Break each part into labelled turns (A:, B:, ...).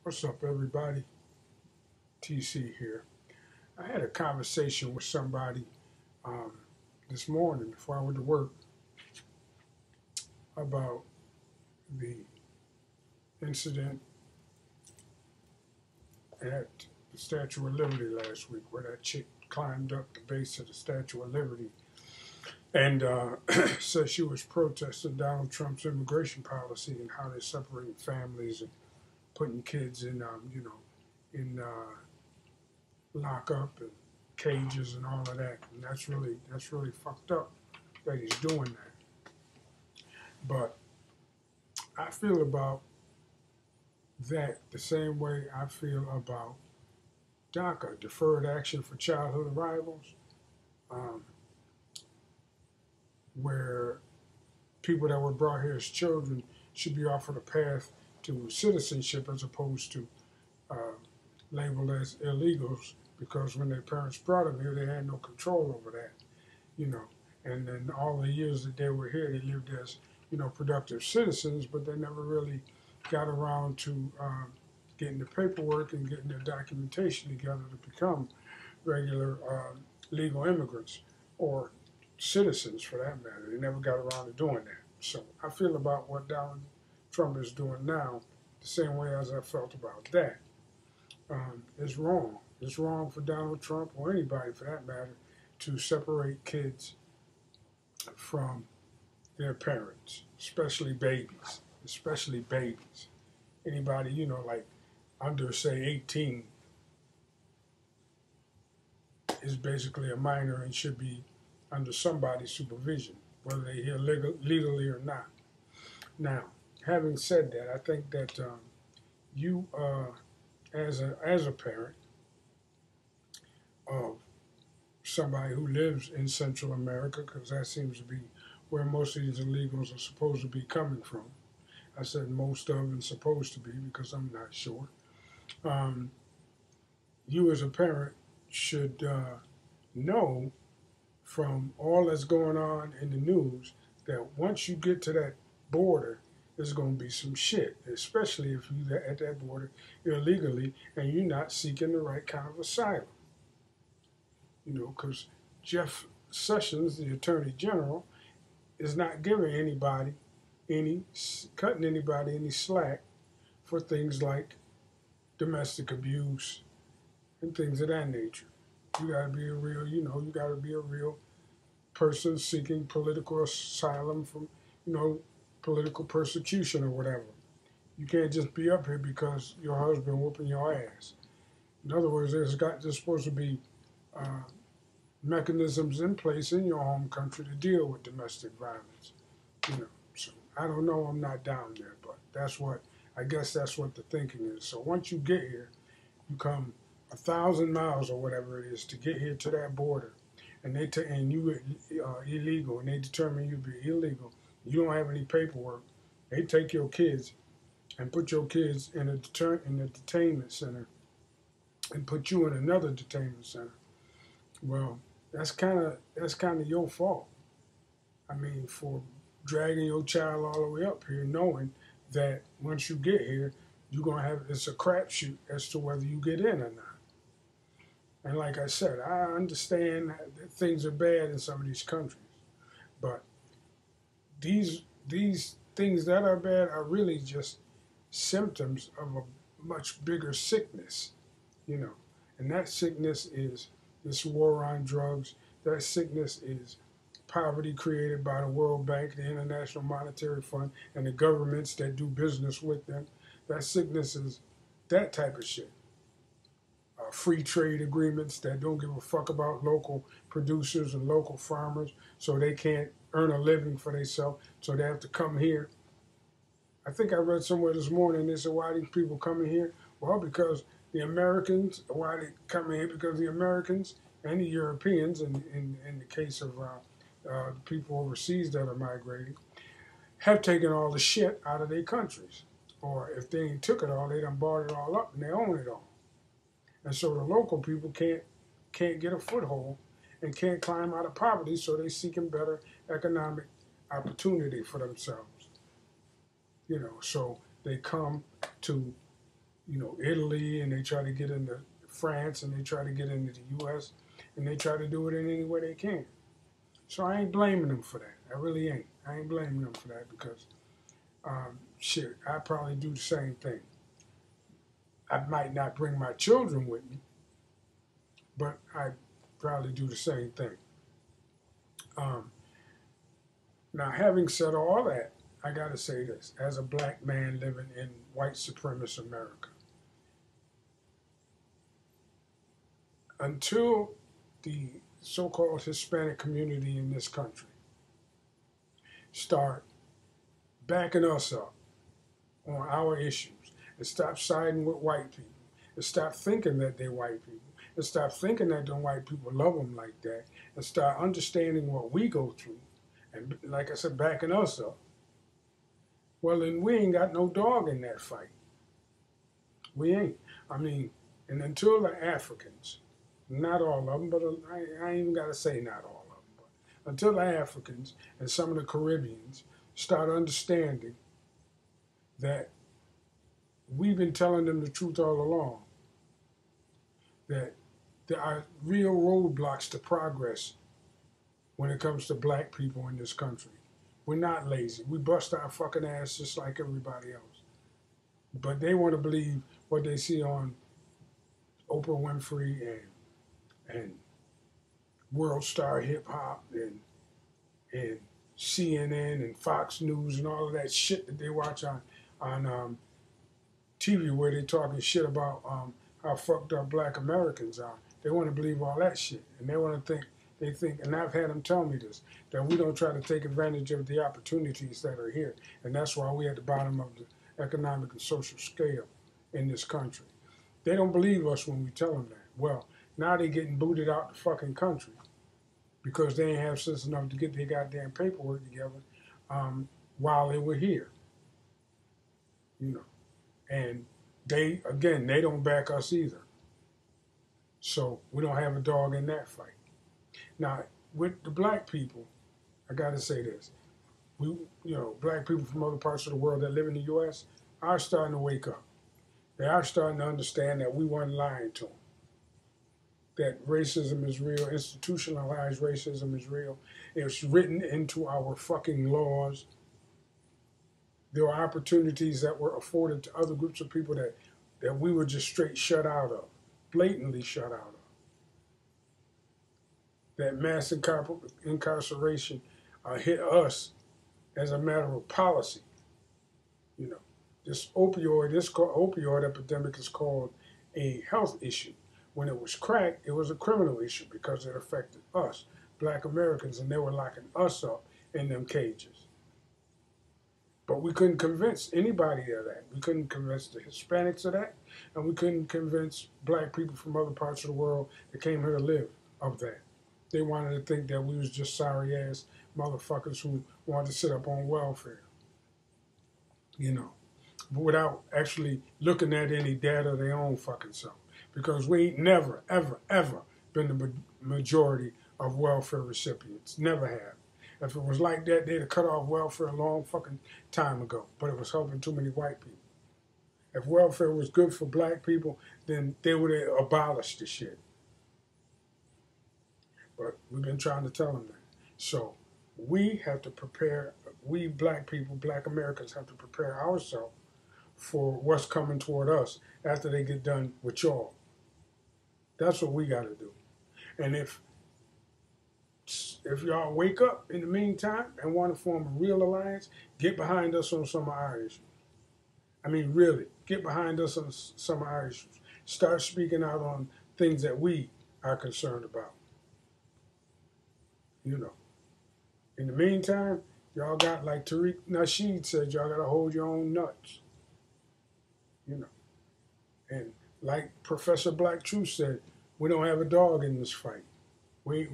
A: What's up, everybody? TC here. I had a conversation with somebody um, this morning before I went to work about the incident at the Statue of Liberty last week, where that chick climbed up the base of the Statue of Liberty and said she was protesting Donald Trump's immigration policy and how they're separating families and putting kids in, in lockup and cages and all of that. And that's really fucked up that he's doing that. But I feel about that the same way I feel about DACA, Deferred Action for Childhood Arrivals, um, where people that were brought here as children should be offered a path to citizenship as opposed to uh, labeled as illegals, because when their parents brought them here, they had no control over that, you know. And then all the years that they were here, they lived as, productive citizens, but they never really got around to getting the paperwork and getting their documentation together to become regular legal immigrants or citizens for that matter. They never got around to doing that. So I feel about what Donald Trump is doing now the same way as I felt about that. It's wrong. It's wrong for Donald Trump or anybody for that matter to separate kids from their parents, especially babies. Especially babies. Anybody, like under, say, 18 is basically a minor and should be under somebody's supervision, whether they're here legally or not. Now, having said that, I think that you, as a parent of somebody who lives in Central America, because that seems to be where most of these illegals are supposed to be coming from. I said most of and supposed to be because I'm not sure. You as a parent should know from all that's going on in the news that once you get to that border, there's going to be some shit, especially if you're at that border illegally and you're not seeking the right kind of asylum. Because Jeff Sessions, the Attorney General, is not giving anybody cutting anybody any slack for things like domestic abuse and things of that nature. You gotta be a real, you gotta be a real person seeking political asylum from, political persecution or whatever. You can't just be up here because your husband whooping your ass. In other words, there's supposed to be mechanisms in place in your home country to deal with domestic violence. So I don't know, I'm not down there, but I guess that's what the thinking is. So once you get here, you come 1,000 miles or whatever it is to get here to that border, and you illegal, and they determine you to be illegal. You don't have any paperwork. They take your kids and put your kids in a detainment center, and put you in another detainment center. Well, that's kind of your fault. I mean, for dragging your child all the way up here, knowing that once you get here, you're gonna have it's a crapshoot as to whether you get in or not. And like I said, I understand that things are bad in some of these countries, but these things that are bad are really just symptoms of a much bigger sickness, and that sickness is this war on drugs. That sickness is poverty created by the World Bank, the International Monetary Fund, and the governments that do business with them. That sickness is that type of shit. Free trade agreements that don't give a fuck about local producers and local farmers, so they can't earn a living for themselves, so they have to come here. I think I read somewhere this morning, they said, why are these people coming here? Well, because the Americans, why they come here? Because the Americans and the Europeans, in the case of the people overseas that are migrating, have taken all the shit out of their countries. Or if they ain't took it all, they done bought it all up and they own it all. And so the local people can't get a foothold and can't climb out of poverty, so they're seeking better economic opportunity for themselves. So they come to Italy, and they try to get into France, and they try to get into the U.S., and they try to do it in any way they can. So I ain't blaming them for that. I really ain't. I ain't blaming them for that because, shit, I probably do the same thing. I might not bring my children with me, but I probably do the same thing. Um, Now, having said all that, I got to say this. As a black man living in white supremacist America, until the so-called Hispanic community in this country start backing us up on our issues and stop siding with white people and stop thinking that they're white people and stop thinking that the white people love them like that and start understanding what we go through and, like I said, backing us up, well, then we ain't got no dog in that fight. We ain't. I mean, and until the Africans, not all of them, but I ain't even got to say not all of them, but until the Africans and some of the Caribbeans start understanding that we've been telling them the truth all along, that there are real roadblocks to progress when it comes to black people in this country. We're not lazy. We bust our fucking ass just like everybody else. But they want to believe what they see on Oprah Winfrey and World Star Hip Hop and CNN and Fox News and all of that shit that they watch on TV where they talking shit about how fucked up black Americans are. They want to believe all that shit. And they think, and I've had them tell me this, that we don't try to take advantage of the opportunities that are here. And that's why we're at the bottom of the economic and social scale in this country. They don't believe us when we tell them that. Well, now they're getting booted out the fucking country because they ain't have sense enough to get their goddamn paperwork together while they were here. And they don't back us either. So we don't have a dog in that fight. Now, with the black people, I got to say this. Black people from other parts of the world that live in the U.S. are starting to wake up. They are starting to understand that we weren't lying to them. That racism is real, institutionalized racism is real. It's written into our fucking laws. There were opportunities that were afforded to other groups of people that we were just straight shut out of, blatantly shut out of. That mass incarceration hit us as a matter of policy. This opioid epidemic is called a health issue. When it was crack, it was a criminal issue because it affected us, black Americans, and they were locking us up in them cages. But we couldn't convince anybody of that. We couldn't convince the Hispanics of that, and we couldn't convince black people from other parts of the world that came here to live of that. They wanted to think that we was just sorry-ass motherfuckers who wanted to sit up on welfare, but without actually looking at any data of their own fucking self. Because we ain't never, ever, ever been the majority of welfare recipients. Never have. If it was like that, they'd have cut off welfare a long fucking time ago. But it was helping too many white people. If welfare was good for black people, then they would have abolished the shit. But we've been trying to tell them that. So we have to prepare, we black people, black Americans have to prepare ourselves for what's coming toward us after they get done with y'all. That's what we got to do. And if y'all wake up in the meantime and want to form a real alliance, get behind us on some of our issues. I mean, really, get behind us on some of our issues. Start speaking out on things that we are concerned about. In the meantime, y'all got, like Tariq Nasheed said, y'all got to hold your own nuts. And like Professor Black Truth said, we don't have a dog in this fight. We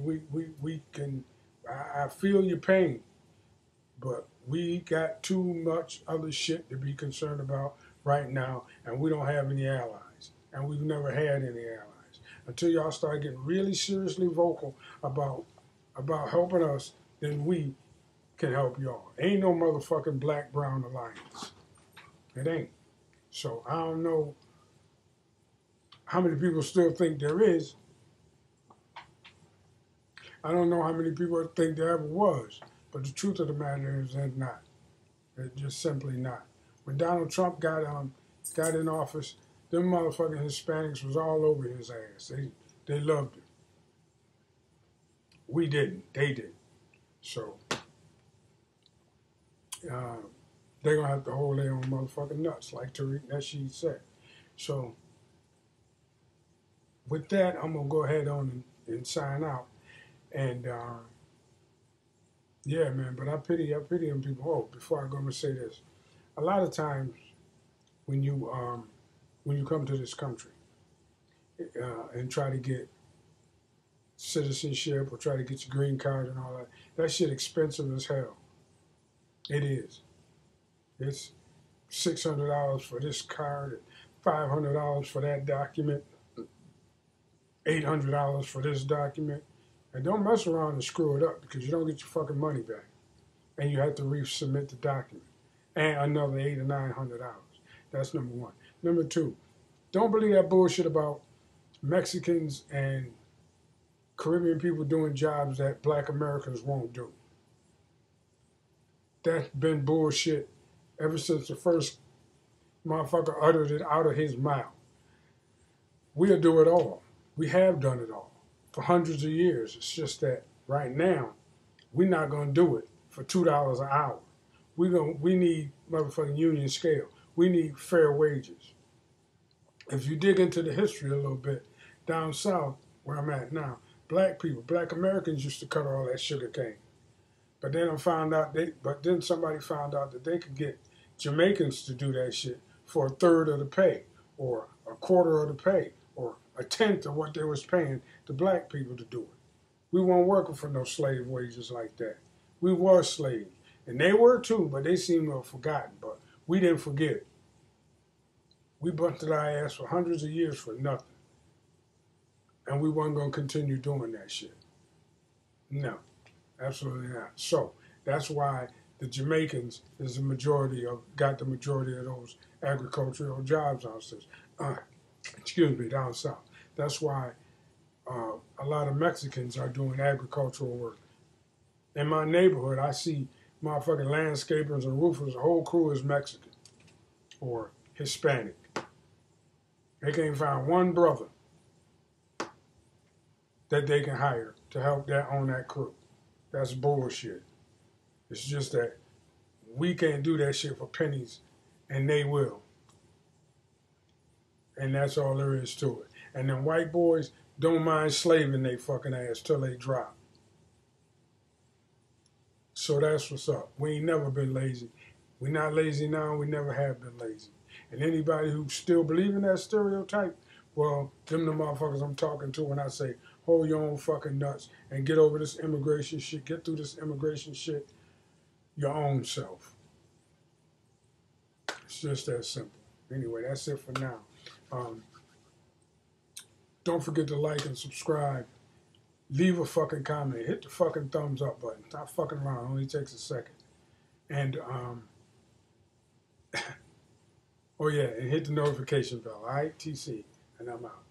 A: can, I feel your pain, but we got too much other shit to be concerned about right now, and we don't have any allies, and we've never had any allies. Until y'all start getting really seriously vocal about helping us, then we can help y'all. Ain't no motherfucking black-brown alliance. It ain't. So I don't know How many people still think there is? I don't know how many people think there ever was. But the truth of the matter is there's not. It's just simply not. When Donald Trump got in office, them motherfucking Hispanics was all over his ass. They loved him. We didn't. They did. So they're gonna have to hold their own motherfucking nuts, like Tariq Nasheed said. So with that, I'm gonna go ahead on and sign out. And yeah, man. But I pity them people. Oh, before I go, I'm gonna say this. A lot of times when you come to this country and try to get citizenship or try to get your green card and all that, that shit expensive as hell. It is. It's $600 for this card, $500 for that document, $800 for this document. And don't mess around and screw it up because you don't get your fucking money back. And you have to resubmit the document. And another $800 or $900. That's number one. Number two, don't believe that bullshit about Mexicans and Caribbean people doing jobs that black Americans won't do. That's been bullshit ever since the first motherfucker uttered it out of his mouth. We'll do it all. We have done it all for hundreds of years. It's just that right now, we're not going to do it for $2 an hour. We need motherfucking union scale. We need fair wages. If you dig into the history a little bit, down south, where I'm at now, black people, black Americans used to cut all that sugar cane. But then somebody found out that they could get Jamaicans to do that shit for a third of the pay, or a quarter of the pay, or a tenth of what they was paying the black people to do it. We weren't working for no slave wages like that. We were slaves. And they were too, but they seem to have forgotten. But we didn't forget it. We busted our ass for hundreds of years for nothing. And we weren't going to continue doing that shit. No, absolutely not. So that's why the Jamaicans got the majority of those agricultural jobs down south. That's why a lot of Mexicans are doing agricultural work. In my neighborhood, I see motherfucking landscapers and roofers. The whole crew is Mexican or Hispanic. They can't find one brother that they can hire to help on that crew. That's bullshit. It's just that we can't do that shit for pennies, and they will. And that's all there is to it. And then white boys don't mind slaving they fucking ass till they drop. So that's what's up. We ain't never been lazy. We're not lazy now. We never have been lazy. And anybody who still believe in that stereotype, well, them the motherfuckers I'm talking to when I say, hold your own fucking nuts and get over this immigration shit, get through this immigration shit your own self. It's just that simple. Anyway, that's it for now. Don't forget to like and subscribe. Leave a fucking comment. Hit the fucking thumbs up button. Stop fucking around. It only takes a second. And, oh yeah, and hit the notification bell. All right, TC, and I'm out.